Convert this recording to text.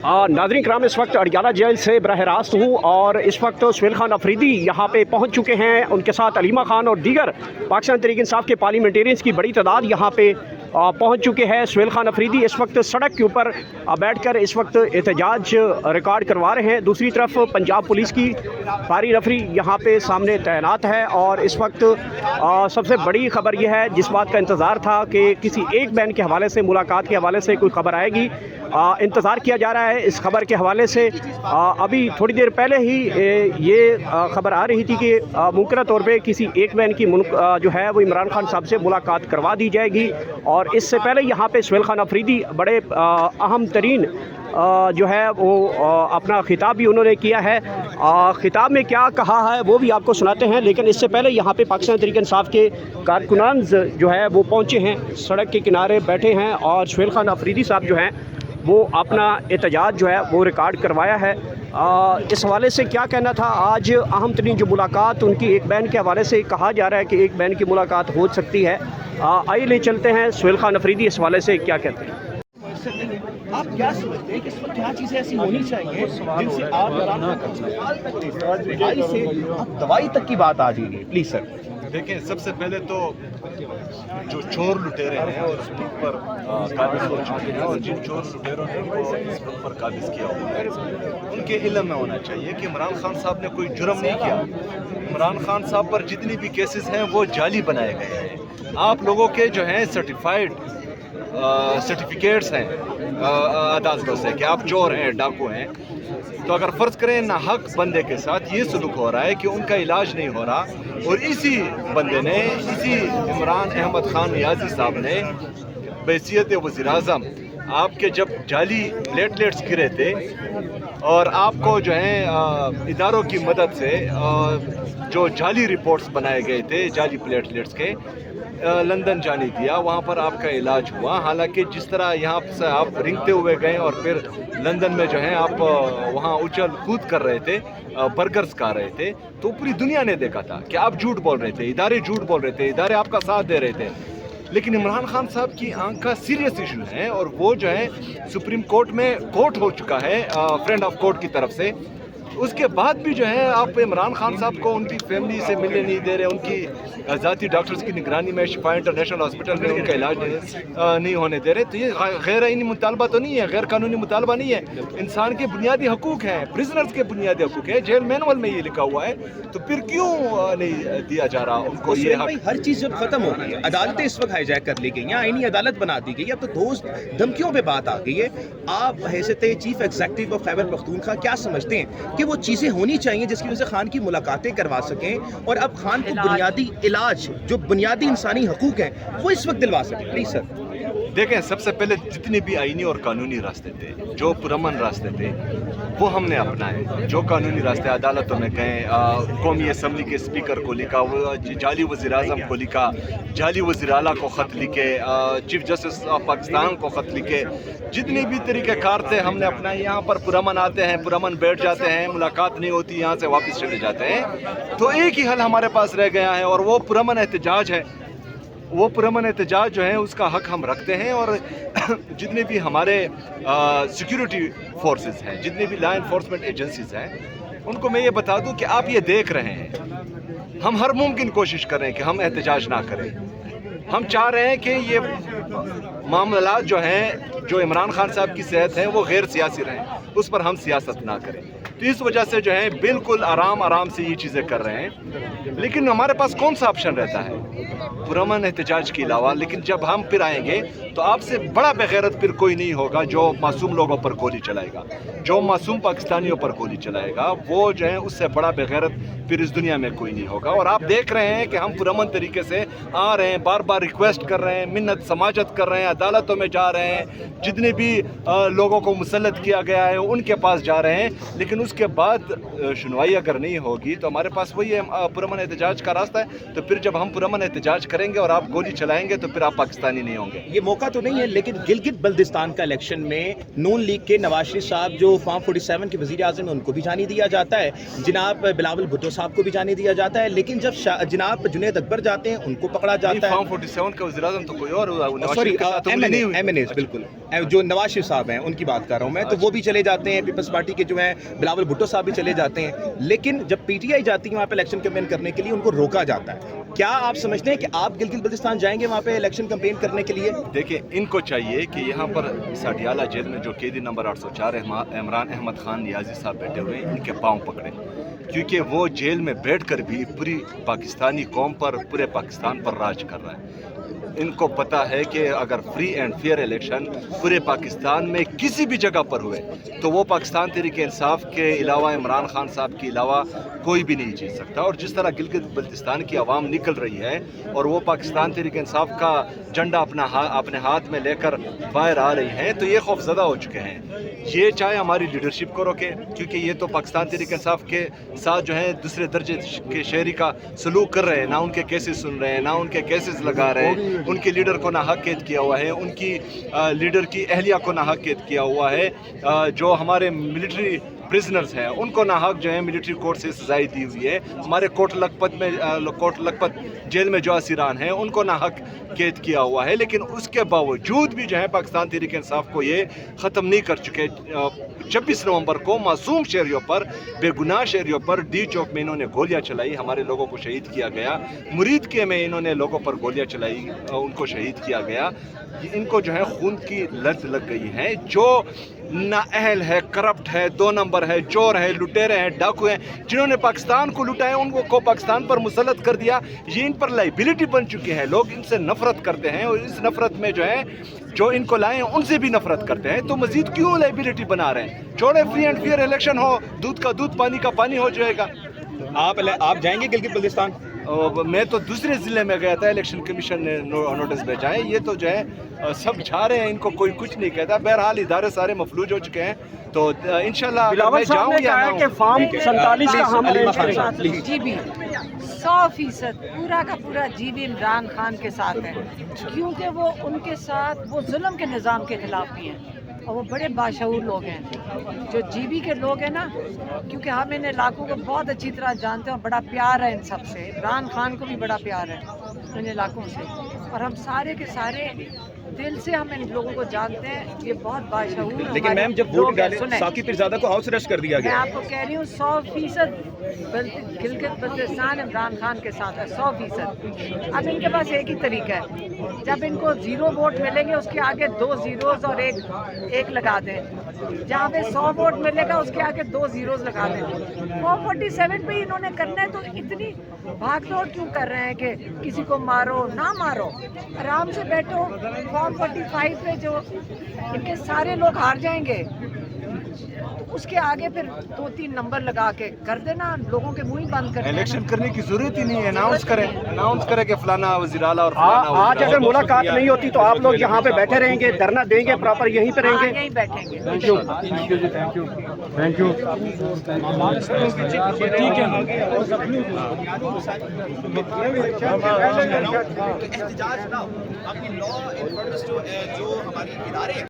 नाज़रीन कराम, इस वक्त अडियाला जेल से बरह रास्त हूँ और इस वक्त सुहेल खान अफरीदी यहाँ पे पहुँच चुके हैं। उनके साथ अलीमा खान और दीगर पाकिस्तान तहरीक इंसाफ के पार्लियामेंटेरियंस की बड़ी तादाद यहाँ पे पहुँच चुके हैं। सुहेल खान अफरीदी इस वक्त सड़क के ऊपर बैठकर इस वक्त एहतजाज रिकॉर्ड करवा रहे हैं। दूसरी तरफ पंजाब पुलिस की भारी नफरी यहाँ पे सामने तैनात है और इस वक्त सबसे बड़ी खबर यह है, जिस बात का इंतज़ार था कि किसी एक बहन के हवाले से, मुलाकात के हवाले से कोई खबर आएगी, इंतज़ार किया जा रहा है। इस खबर के हवाले से अभी थोड़ी देर पहले ही ये खबर आ रही थी कि मुमकिन तौर पे किसी एक बहन की जो है वो इमरान खान साहब से मुलाकात करवा दी जाएगी। और इससे पहले यहाँ पे सुहेल खान अफरीदी बड़े अहम तरीन जो है वो अपना खिताब भी उन्होंने किया है। खिताब में क्या कहा है वो भी आपको सुनाते हैं, लेकिन इससे पहले यहाँ पे पाकिस्तान तहरीक इंसाफ के कारकुनान जो है वो पहुँचे हैं, सड़क के किनारे बैठे हैं और सुहेल खान अफरीदी साहब जो हैं वो अपना एहतजाज जो है वो रिकॉर्ड करवाया है। इस हवाले से क्या कहना था, आज अहम तरीन जो मुलाकात उनकी एक बहन के हवाले से कहा जा रहा है कि एक बहन की मुलाकात हो सकती है। आइए ले चलते हैं सुहेल खान अफरीदी इस हवाले से क्या कहते हैं। आप क्या समझते हैं कि इसमें क्या चीज़ें ऐसी होनी चाहिए जिनसे आप दवाई तक की बात आ जाएगी? Please sir. देखें, सबसे पहले तो जो चोर लुटेरे हैं और उस पर काबिज हो चुके हैं और जिन चोर लुटेरों ने उनको इस पर काबिज किया हुआ है, उनके इल्म में होना चाहिए कि इमरान खान साहब ने कोई जुर्म नहीं किया। इमरान खान साहब पर जितनी भी केसेस हैं वो जाली बनाए गए हैं। आप लोगों के जो हैं सर्टिफाइड सर्टिफिकेट्स हैं अदालतों से कि आप चोर हैं, डाकू हैं, तो अगर फ़र्ज़ करें ना हक बंदे के साथ ये सलूक हो रहा है कि उनका इलाज नहीं हो रहा, और इसी बंदे ने, इसी इमरान अहमद खान नियाज़ी साहब ने बहैसियत वज़ीर-ए-आज़म आपके जब जाली प्लेटलेट्स गिरे थे और आपको जो है इदारों की मदद से जो जाली रिपोर्ट्स बनाए गए थे जाली प्लेटलेट्स के, लंदन जाने दिया, वहाँ पर आपका इलाज हुआ। हालांकि जिस तरह यहाँ से आप रिंगते हुए गए और फिर लंदन में जो है आप वहाँ उछल कूद कर रहे थे, बर्गर्स खा रहे थे, तो पूरी दुनिया ने देखा था कि आप झूठ बोल रहे थे, इदारे झूठ बोल रहे थे, इदारे आपका साथ दे रहे थे। लेकिन इमरान खान साहब की आंख का सीरियस इशू है और वो जो है सुप्रीम कोर्ट में कोर्ट हो चुका है फ्रेंड ऑफ कोर्ट की तरफ से। उसके बाद भी जो है आप इमरान खान साहब को उनकी फैमिली से मिलने नहीं दे रहे, उनकी ज़ाती डॉक्टर्स की निगरानी में शिफा इंटरनेशनल हॉस्पिटल में उनका इलाज नहीं होने दे रहे, तो ये गैर आईनी मुतालबा तो नहीं है, गैर कानूनी मुतालबा नहीं है। इंसान के बुनियादी हकूक़ हैं, प्रिजनर्स के बुनियादी हकूक़ है, जेल मैनुअल में ये लिखा हुआ है, तो फिर क्यों नहीं दिया जा रहा उनको ये हक? हर चीज़ जब खत्म हो गई है, अदालतें इस वक्त हाईजैक कर ली गई हैं, आईनी अदालत बना दी गई, अब तो दोस्त धमकियों पे बात आ गई है। आप हैसियत chief executive of Khyber Pakhtunkhwa क्या समझते हैं कि वो चीज़ें होनी चाहिए जिसकी वजह से खान की मुलाकातें करवा सकें और अब खान को बुनियादी इलाज, जो बुनियादी इंसानी हकूक़ हैं, वो इस वक्त दिलवा सकें? Please sir. देखें, सबसे पहले जितने भी आईनी और कानूनी रास्ते थे, जो पुरअमन रास्ते थे, वो हमने अपनाए। जो कानूनी रास्ते अदालतों में गए, कौमी असम्बली के स्पीकर को लिखा, वो जाली वज़ीर-ए-आज़म को लिखा, जाली वज़ीर आला को ख़त लिखे, चीफ जस्टिस ऑफ पाकिस्तान को ख़त लिखे, जितने भी तरीक़ेकार थे हमने अपनाए। यहाँ पर पुरअमन आते हैं, पुरअमन बैठ जाते हैं, मुलाकात नहीं होती, यहाँ से वापस चले जाते हैं। तो एक ही हल हमारे पास रह गया है और वो पुरअमन एहतजाज है। वो पुरअमन एहतजाज जो है उसका हक हम रखते हैं और जितने भी हमारे सिक्योरिटी फोर्सेस हैं, जितने भी लॉ इन्फोर्समेंट एजेंसीज हैं, उनको मैं ये बता दूं कि आप ये देख रहे हैं, हम हर मुमकिन कोशिश कर रहे हैं कि हम एहतजाज ना करें। हम चाह रहे हैं कि ये मामलात जो हैं, जो इमरान खान साहब की सेहत है, वो गैर सियासी रहें, उस पर हम सियासत ना करें। तो इस वजह से जो है बिल्कुल आराम से ये चीज़ें कर रहे हैं। लेकिन हमारे पास कौन सा ऑप्शन रहता है पुरअमन एहतजाज के अलावा? लेकिन जब हम फिर आएंगे तो आपसे बड़ा बेगैरत फिर कोई नहीं होगा जो मासूम लोगों पर गोली चलाएगा, जो मासूम पाकिस्तानियों पर गोली चलाएगा, वो जो है उससे बड़ा बेगैरत फिर इस दुनिया में कोई नहीं होगा। और आप देख रहे हैं कि हम पुरअमन तरीके से आ रहे हैं, बार बार रिक्वेस्ट कर रहे हैं, मिन्नत समाजत कर रहे हैं, अदालतों में जा रहे हैं, जितने भी लोगों को मुसल्लत किया गया है उनके पास जा रहे हैं। लेकिन उसके बाद सुनवाई अगर नहीं होगी तो हमारे पास वही पुरअमन एहतजाज का रास्ता है। तो फिर जब हम पुरअमन एहतजाज करेंगे और आप गोली चलाएंगे तो फिर आप पाकिस्तानी नहीं होंगे। ये मौका موقع تو نہیں ہے، لیکن گلگت بلتستان کا الیکشن میں نون لیگ کے نواز شریف صاحب جو فارم 47 کے وزیر اعظم ہیں ان کو بھی جانے دیا جاتا ہے، جناب بلاول بھٹو صاحب کو بھی جانے دیا جاتا ہے، لیکن جب جناب جنید اکبر جاتے ہیں ان کو پکڑا جاتا ہے. فارم 47 کا وزیر اعظم تو کوئی اور سوری MNAs بالکل جو نواز شریف صاحب ہیں ان کی بات کر رہا ہوں میں، تو وہ بھی چلے جاتے ہیں. پیپلز پارٹی کے جو ہیں بلاول بھٹو صاحب بھی چلے جاتے ہیں، لیکن جب PTI جاتی ہے وہاں پہ الیکشن کیمپین کرنے کے لیے ان کو روکا جاتا ہے. کیا آپ سمجھتے ہیں کہ آپ گلگت بلتستان جائیں گے وہاں پہ الیکشن کیمپین کرنے کے لیے؟ دیکھیں ان کو چاہیے کہ یہاں پر ساڈیالہ جیل میں جو قیدی نمبر 804 عمران احمد خان نیازی صاحب بیٹھے ہوئے ہیں ان کے پاؤں پکڑے، کیونکہ وہ جیل میں بیٹھ کر بھی پوری پاکستانی قوم پر پورے پاکستان پر راج کر رہا ہے. ان کو پتہ ہے کہ اگر فری اینڈ فیئر الیکشن پورے پاکستان میں کسی بھی جگہ پر ہوئے تو وہ پاکستان تحریک انصاف کے علاوہ عمران خان صاحب کے علاوہ کوئی بھی نہیں جیت سکتا. اور جس طرح گلگت بلتستان کی عوام نکل رہی ہے اور وہ پاکستان تحریک انصاف کا جھنڈا اپنے ہاتھ میں لے کر باہر آ رہی ہیں تو یہ خوف زدہ ہو چکے ہیں. یہ چاہے ہماری لیڈرشپ کو روکے، کیونکہ یہ تو پاکستان تحریک انصاف کے ساتھ جو ہے دوسرے درجے کے شہری کا سلوک کر رہے ہیں، نہ ان کے کیسز سن رہے ہیں، نہ ان کے کیسز لگا رہے ہیں، ان کے لیڈر کو ناحق قید کیا ہوا ہے، ان کی لیڈر کی اہلیہ کو ناحق قید کیا ہوا ہے، جو ہمارے ملٹری پرزنرز ہیں ان کو ناحق جو ہے ملٹری کورٹ سے سزائیں دی ہوئی ہے، ہمارے کوٹ لکھپت جیل میں جو اسیران ہیں ان کو ناحق قید کیا ہوا ہے. لیکن اس کے باوجود بھی جو ہے پاکستان تحریک انصاف کو یہ ختم نہیں کر چکے. 26 نومبر کو معصوم شہریوں پر، بے گناہ شہریوں پر ڈی چوک میں انہوں نے گولیاں چلائی، ہمارے لوگوں کو شہید کیا گیا. مرید کے میں انہوں نے لوگوں پر گولیاں چلائی، ان کو شہید کیا گیا. ان کو جو ہے خون کی لت لگ گئی ہے. جو نااہل ہے، کرپٹ ہے، 2 نمبر ہے، چور ہے، لٹیرے ہیں، ڈاکو ہیں، جنہوں نے پاکستان کو لٹایا ان کو پاکستان پر مسلط کر دیا، یہ ان پر لائبلٹی بن چکے ہیں. لوگ ان سے نفرت کرتے ہیں اور اس نفرت میں جو ہے جو ان کو لائے ہیں ان سے بھی نفرت کرتے ہیں. تو مزید کیوں لائبلٹی بنا رہے ہیں؟ چھوڑے فری اینڈ فیئر الیکشن ہو، دودھ کا دودھ پانی کا پانی ہو جائے گا. آپ جائیں گے گلگت بلتستان؟ میں تو دوسرے ضلع میں گیا تھا، الیکشن کمیشن نے نوٹس بھیجا ہے. یہ تو جو ہے سب جا رہے ہیں، ان کو کوئی کچھ نہیں کہتا. بہرحال ادارے سارے مفلوج ہو چکے ہیں، تو انشاءاللہ بلاول صاحب نے کہا ہے کہ فارم 47 کا ہم جی بھی 100% پورا کا پورا جی بھی عمران خان کے ساتھ ہے، کیونکہ وہ ان کے ساتھ وہ ظلم کے نظام کے خلاف بھی ہیں اور وہ بڑے باشعور لوگ ہیں. جو جی بی کے لوگ ہیں نا، کیونکہ ہم ان علاقوں کو بہت اچھی طرح جانتے ہیں اور بڑا پیار ہے ان سب سے. عمران خان کو بھی بڑا پیار ہے ان علاقوں سے، اور ہم سارے کے سارے دل سے ہم ان لوگوں کو جانتے ہیں. یہ بہت باشعور. لیکن میم جب ووٹ ڈالے ثاقب پیرزادہ کو ہاؤس اریسٹ کر دیا میں گیا. آپ کو کہہ رہی ہوں 100% گلگت بلتستان عمران خان کے ساتھ ہے 100%. اب ان کے پاس ایک ہی طریقہ ہے، جب ان کو 0 ووٹ ملیں گے اس کے آگے 2 زیروز اور ایک لگا دیں. جہاں پہ 100 ووٹ ملے گا اس کے آگے 2 زیروز لگا دیں. 47 پہ انہوں نے کرنا ہے، تو اتنی بھاگ دوڑ کیوں کر رہے ہیں کہ کسی کو مارو نہ مارو؟ آرام سے بیٹھو. فارم 45 پہ جو ان کے سارے لوگ ہار جائیں گے، اس کے آگے پھر 2-3 نمبر لگا کے کر دینا، لوگوں کے منہ ہی بند کر دینا. الیکشن کرنے کی ضرورت ہی نہیں ہے. اناؤنس کرے کہ فلانا وزیر اعلیٰ اور فلانا آج اگر ملاقات نہیں ہوتی تو آپ لوگ یہاں پہ بیٹھے رہیں گے، دھرنا دیں گے، پراپر یہیں پہ رہیں گے؟ یہیں بیٹھیں گے. احتجاج نہ اپنی لا انفورسمنٹ جو ہماری ادارے